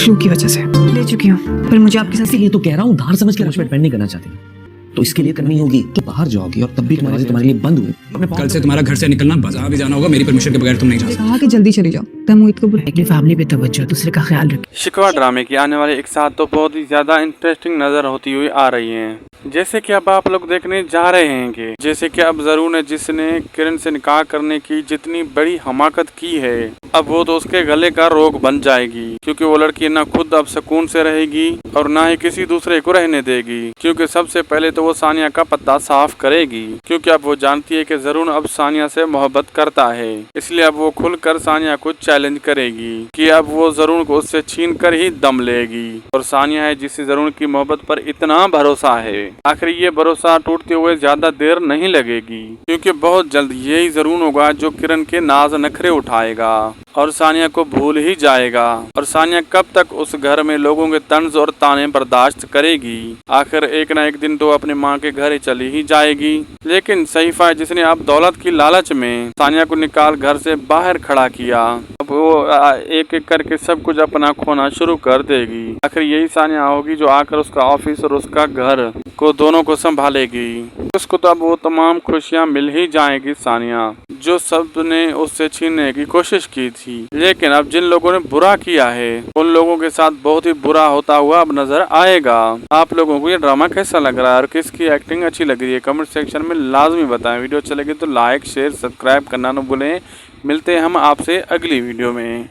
Flu की वजह से ले चुकी हूँ, पर मुझे आपके साथ इसीलिए तो कह रहा हूँ, धार समझ के मुझ पर डिपेंड नहीं करना चाहती, तो इसके लिए करनी होगी। तो बाहर जाओगी और तब भी तुम्हारे लिए बंद हुए। कल से तुम्हारा घर से निकलना, बाजार भी जाना होगा, मेरी परमिशन के बगैर तुम नहीं जा सकते। कहा कि जल्दी चली जाओ, तब मोहित को अपनी फैमिली पे तवज्जो, दूसरे का ख्याल रखें। शिकवा ड्रामे की आने वाले एक साथ तो बहुत ही ज्यादा इंटरेस्टिंग नजर होती हुई आ रही हैं। जैसे कि अब आप लोग देखने जा रहे हैं कि जैसे कि अब जरूर ने जिसने किरण से निकाह करने की जितनी बड़ी हमाकत की है, अब वो तो उसके गले का रोग बन जाएगी, क्योंकि वो लड़की ना खुद अब सुकून से रहेगी और ना ही किसी दूसरे को रहने देगी। क्योंकि सबसे पहले तो वो सानिया का पत्ता साफ करेगी, क्योंकि अब वो जानती है कि जरूर अब सानिया से मोहब्बत करता है, इसलिए अब वो खुलकर सानिया को चैलेंज करेगी कि अब वो जरूर को उससे छीन कर ही दम लेगी। और सानिया है जिसे जरूर की मोहब्बत पर इतना भरोसा है, आखिर ये भरोसा टूटते हुए ज्यादा देर नहीं लगेगी, क्योंकि बहुत जल्द यही जरूर होगा जो किरण के नाज नखरे उठाएगा और सानिया को भूल ही जाएगा। और सानिया कब तक उस घर में लोगों के तंज और ताने बर्दाश्त करेगी? आखिर एक न एक दिन तो अपने माँ के घर ही चली ही जाएगी। लेकिन सहीफा है जिसने अब दौलत की लालच में सानिया को निकाल घर से बाहर खड़ा किया, अब वो एक एक करके सब कुछ अपना खोना शुरू कर देगी। आखिर यही सानिया होगी जो आकर उसका ऑफिस और उसका घर को दोनों को संभालेगी। उसको तो अब वो तमाम खुशियाँ मिल ही जाएगी सानिया, जो सब ने उससे छीनने की कोशिश की थी। लेकिन अब जिन लोगों ने बुरा किया है उन लोगों के साथ बहुत ही बुरा होता हुआ अब नजर आएगा। आप लोगों को ये ड्रामा कैसा लग रहा है और किसकी एक्टिंग अच्छी लग रही है, कमेंट सेक्शन में लाजमी बताएं। वीडियो अच्छा लगे तो लाइक शेयर सब्सक्राइब करना न भूलें। मिलते हैं हम आपसे अगली वीडियो में।